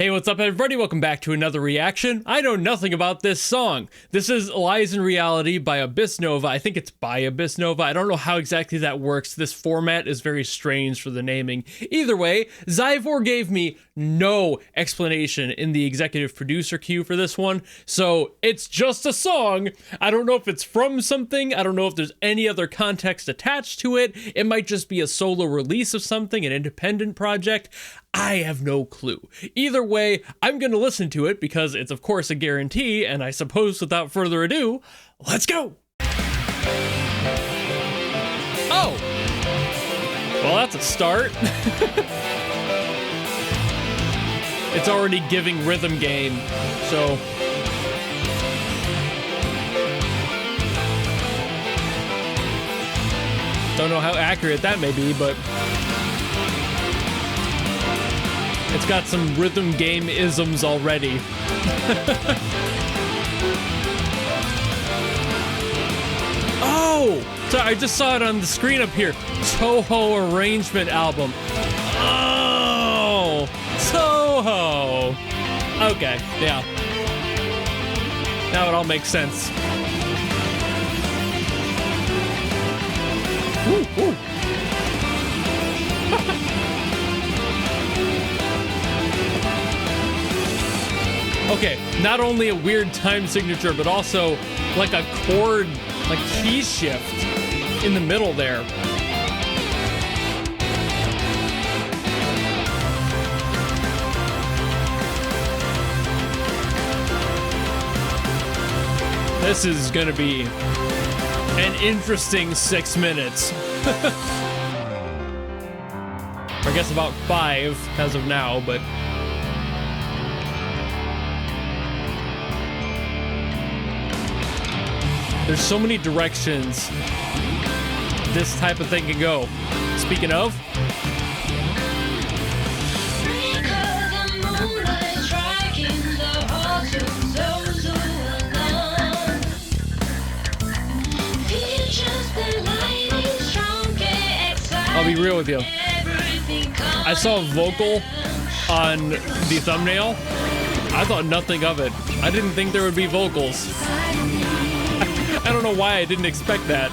Hey, what's up everybody? Welcome back to another reaction. I know nothing about this song. This is Lies in Reality by Vivienne&W.nova. I think it's by Vivienne&W.nova. I don't know how exactly that works. This format is very strange for the naming. Either way, Zyvor gave me no explanation in the executive producer queue for this one, so it's just a song. I don't know if it's from something. I don't know if there's any other context attached to it. It might just be a solo release of something, an independent project. I have no clue. Either way, I'm going to listen to it because it's of course a guarantee, and I suppose without further ado, let's go! Oh! Well, that's a start. It's already giving rhythm game, so... Don't know how accurate that may be, but... It's got some rhythm game isms already. Oh! Sorry, I just saw it on the screen up here. Touhou arrangement album. Oh! Touhou! Okay, yeah. Now it all makes sense. Woo, woo. Okay, not only a weird time signature, but also like a chord, like key shift in the middle there. This is gonna be an interesting 6 minutes. I guess about 5 as of now, but... There's so many directions this type of thing can go. Speaking of, I'll be real with you. I saw a vocal on the thumbnail. I thought nothing of it. I didn't think there would be vocals. I don't know why I didn't expect that.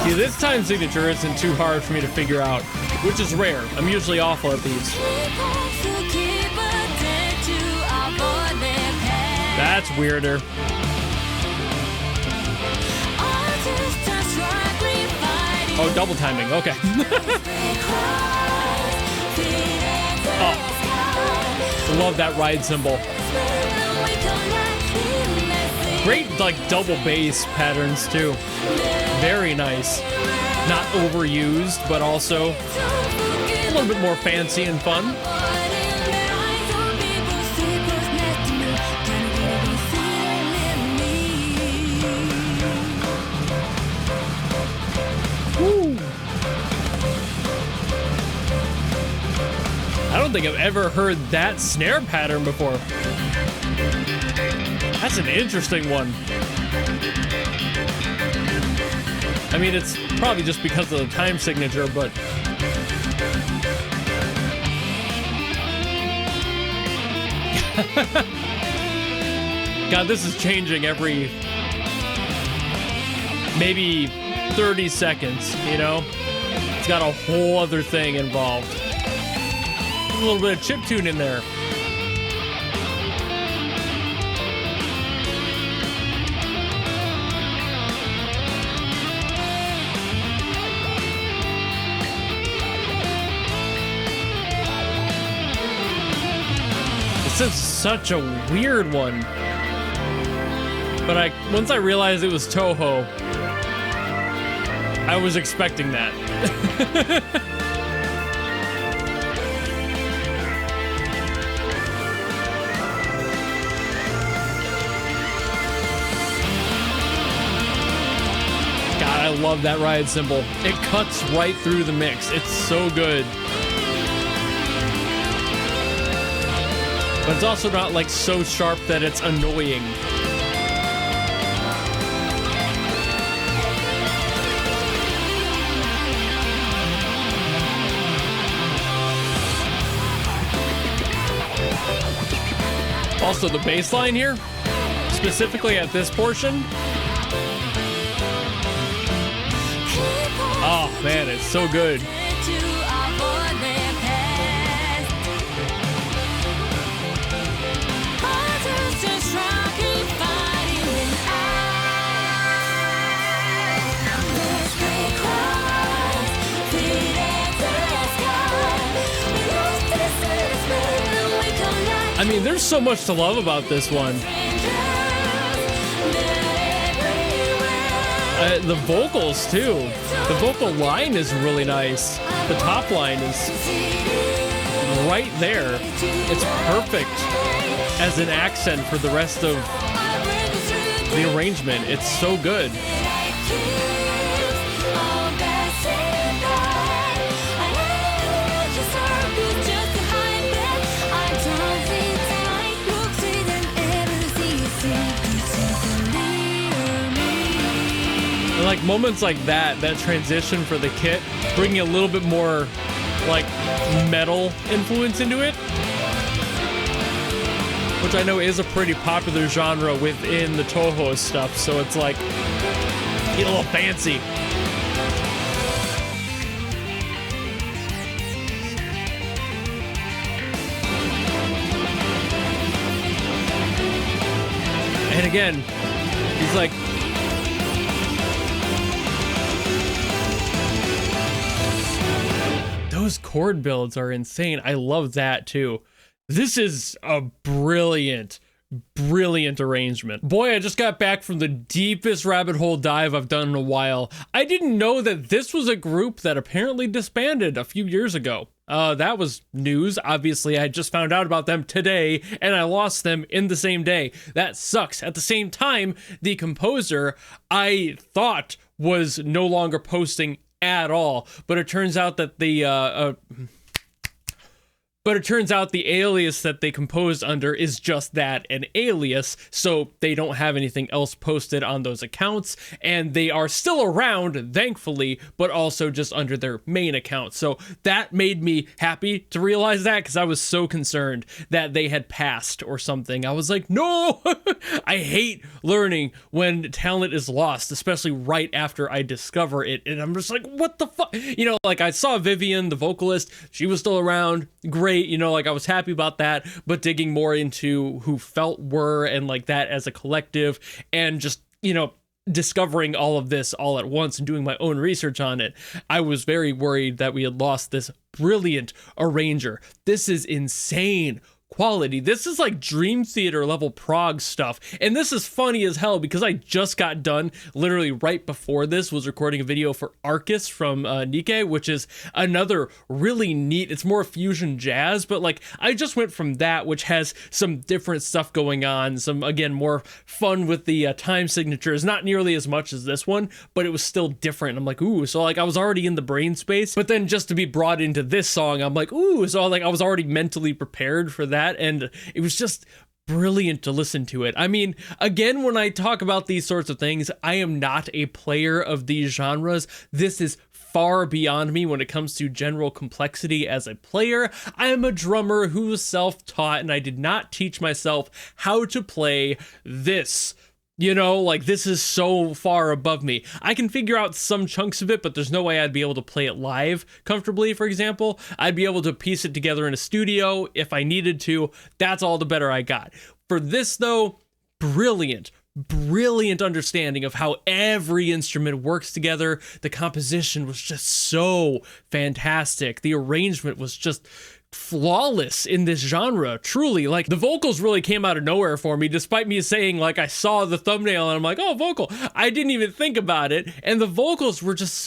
See, this time signature isn't too hard for me to figure out, which is rare. I'm usually awful at these. That's weirder. Oh, double timing. Okay. Oh, I love that ride cymbal. Great, like, double bass patterns, too. Very nice. Not overused, but also a little bit more fancy and fun. I don't think I've ever heard that snare pattern before. That's an interesting one. I mean, it's probably just because of the time signature, but... God, this is changing every... maybe 30 seconds, you know? It's got a whole other thing involved. A little bit of chiptune in there. This is such a weird one. But once I realized it was Touhou, I was expecting that. love that ride cymbal. It cuts right through the mix. It's so good. But it's also not like so sharp that it's annoying. Also, the bass line here, specifically at this portion. Oh man, it's so good. I mean, there's so much to love about this one. The vocals, too. The vocal line is really nice. The top line is right there. It's perfect as an accent for the rest of the arrangement. It's so good. Like moments like that transition for the kit, bringing a little bit more like metal influence into it, which I know is a pretty popular genre within the Touhou stuff, so it's like get a little fancy. And again, he's like, those chord builds are insane. I love that too. This is a brilliant arrangement. Boy, I just got back from the deepest rabbit hole dive I've done in a while. I didn't know that this was a group that apparently disbanded a few years ago. That was news. Obviously, I just found out about them today, and I lost them in the same day. That sucks. At the same time, the composer I thought was no longer posting at all, but it turns out that the alias that they composed under is just that, an alias, so they don't have anything else posted on those accounts, and they are still around, thankfully, but also just under their main account. So that made me happy to realize that, because I was so concerned that they had passed or something. I was like, no! I hate learning when talent is lost, especially right after I discover it, and I'm just like, what the fuck? You know, like I saw Vivienne, the vocalist, she was still around, great, you know, like I was happy about that, but digging more into who Felt were and like that as a collective, and just, you know, discovering all of this all at once and doing my own research on it, I was very worried that we had lost this brilliant arranger. This is insane quality. This is like Dream Theater level prog stuff, and this is funny as hell because I just got done literally right before this was recording a video for Arcus from Nikkei, which is another really neat, it's more fusion jazz, but like I just went from that, which has some different stuff going on, some again more fun with the time signatures, not nearly as much as this one, but it was still different. I'm like, ooh, so like I was already in the brain space, but then just to be brought into this song, I'm like, ooh, so like I was already mentally prepared for that, and it was just brilliant to listen to it. I mean, again, when I talk about these sorts of things, I am not a player of these genres. This is far beyond me when it comes to general complexity as a player. I am a drummer who's self-taught, and I did not teach myself how to play this. You know, like this is so far above me. I can figure out some chunks of it, but there's no way I'd be able to play it live comfortably, for example. I'd be able to piece it together in a studio if I needed to. That's all the better I got. For this, though, brilliant understanding of how every instrument works together. The composition was just so fantastic. The arrangement was just flawless in this genre, truly. Like the vocals really came out of nowhere for me, despite me saying like I saw the thumbnail and I'm like, oh, vocal, I didn't even think about it, and the vocals were just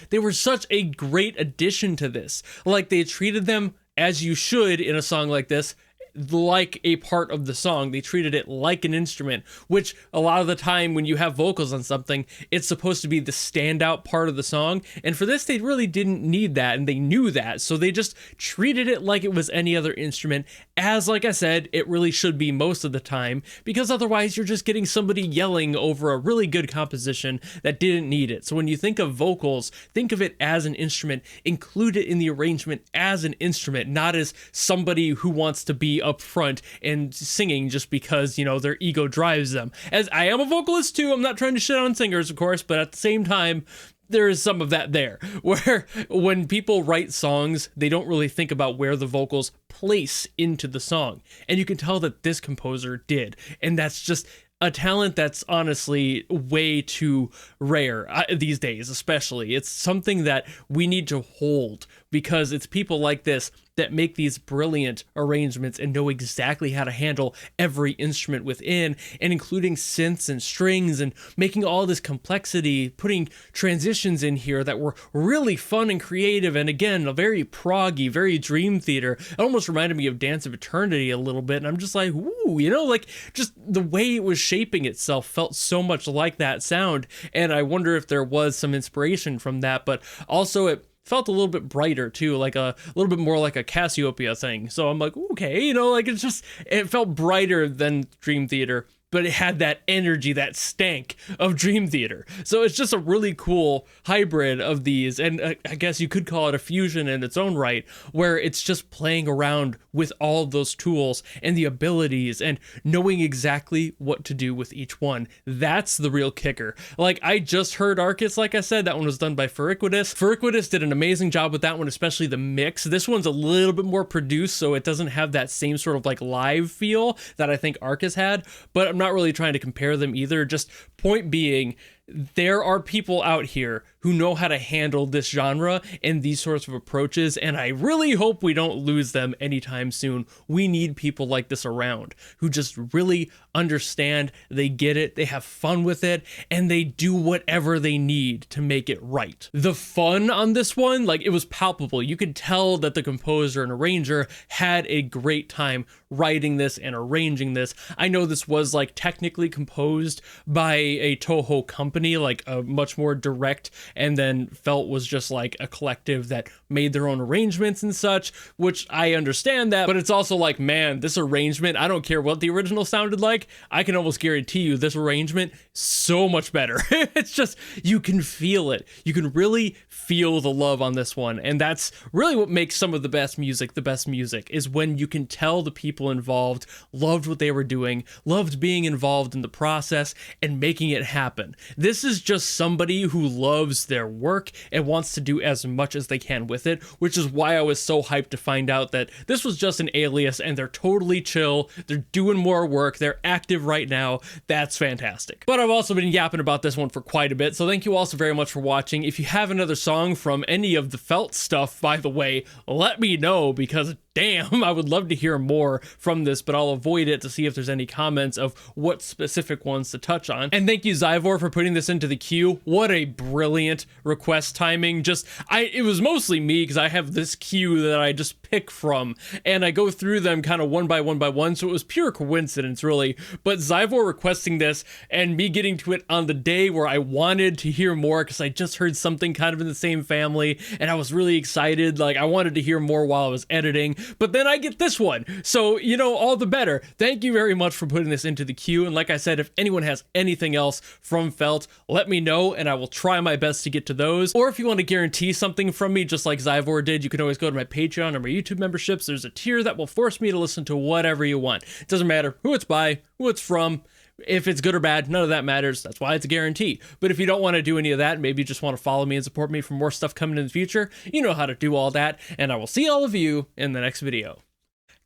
they were such a great addition to this. Like they treated them as you should in a song like this, like a part of the song. They treated it like an instrument, which a lot of the time when you have vocals on something, it's supposed to be the standout part of the song. And for this, they really didn't need that, and they knew that. So they just treated it like it was any other instrument, as, like I said, it really should be most of the time, because otherwise you're just getting somebody yelling over a really good composition that didn't need it. So when you think of vocals, think of it as an instrument, include it in the arrangement as an instrument, not as somebody who wants to be up front and singing just because, you know, their ego drives them. As I am a vocalist too, I'm not trying to shit on singers, of course, but at the same time, there is some of that there, where when people write songs, they don't really think about where the vocals place into the song. And you can tell that this composer did. And that's just a talent that's honestly way too rare these days, especially. It's something that we need to hold, because it's people like this that make these brilliant arrangements and know exactly how to handle every instrument within, and including synths and strings and making all this complexity, putting transitions in here that were really fun and creative. And again, a very proggy, very Dream Theater. It almost reminded me of Dance of Eternity a little bit. And I'm just like, ooh, you know, like just the way it was shaping itself felt so much like that sound. And I wonder if there was some inspiration from that, but also it felt a little bit brighter too, like a little bit more like a Cassiopeia thing. So I'm like, okay, you know, like it felt brighter than Dream Theater, but it had that energy, that stank of Dream Theater. So it's just a really cool hybrid of these, and I guess you could call it a fusion in its own right, where it's just playing around with all of those tools and the abilities and knowing exactly what to do with each one. That's the real kicker. Like, I just heard Arcus, like I said, that one was done by Furiquidus. Furiquidus did an amazing job with that one, especially the mix. This one's a little bit more produced, so it doesn't have that same sort of like live feel that I think Arcus had, but I'm not really trying to compare them either. Just point being, there are people out here who know how to handle this genre and these sorts of approaches, and I really hope we don't lose them anytime soon. We need people like this around who just really understand, they get it, they have fun with it, and they do whatever they need to make it right. The fun on this one, like, it was palpable. You could tell that the composer and arranger had a great time writing this and arranging this. I know this was like technically composed by a Touhou company, like a much more direct, and then Felt was just like a collective that made their own arrangements and such, which I understand that, but it's also like, man, this arrangement, I don't care what the original sounded like, I can almost guarantee you this arrangement, so much better. It's just, you can feel it. You can really feel the love on this one, and that's really what makes some of the best music, is when you can tell the people involved loved what they were doing, loved being involved in the process, and making it happen. This is just somebody who loves their work and wants to do as much as they can with it, which is why I was so hyped to find out that this was just an alias and they're totally chill, they're doing more work, they're active right now. That's fantastic. But I've also been yapping about this one for quite a bit, so thank you all so very much for watching. If you have another song from any of the Felt stuff, by the way, let me know, because damn, I would love to hear more from this, but I'll avoid it to see if there's any comments of what specific ones to touch on. And thank you, Zyvor, for putting this into the queue. What a brilliant request timing. It was mostly me, because I have this queue that I just pick from, and I go through them kind of one by one, so it was pure coincidence, really. But Zyvor requesting this, and me getting to it on the day where I wanted to hear more, because I just heard something kind of in the same family, and I was really excited. Like, I wanted to hear more while I was editing, but then I get this one, so, you know, all the better. Thank you very much for putting this into the queue, and like I said, if anyone has anything else from Felt, let me know, and I will try my best to get to those. Or if you want to guarantee something from me, just like Zyvor did, you can always go to my Patreon or my YouTube memberships. There's a tier that will force me to listen to whatever you want. It doesn't matter who it's by, who it's from, if it's good or bad, none of that matters. That's why it's a guarantee. But if you don't want to do any of that, maybe you just want to follow me and support me for more stuff coming in the future, you know how to do all that, and I will see all of you in the next video.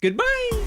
Goodbye!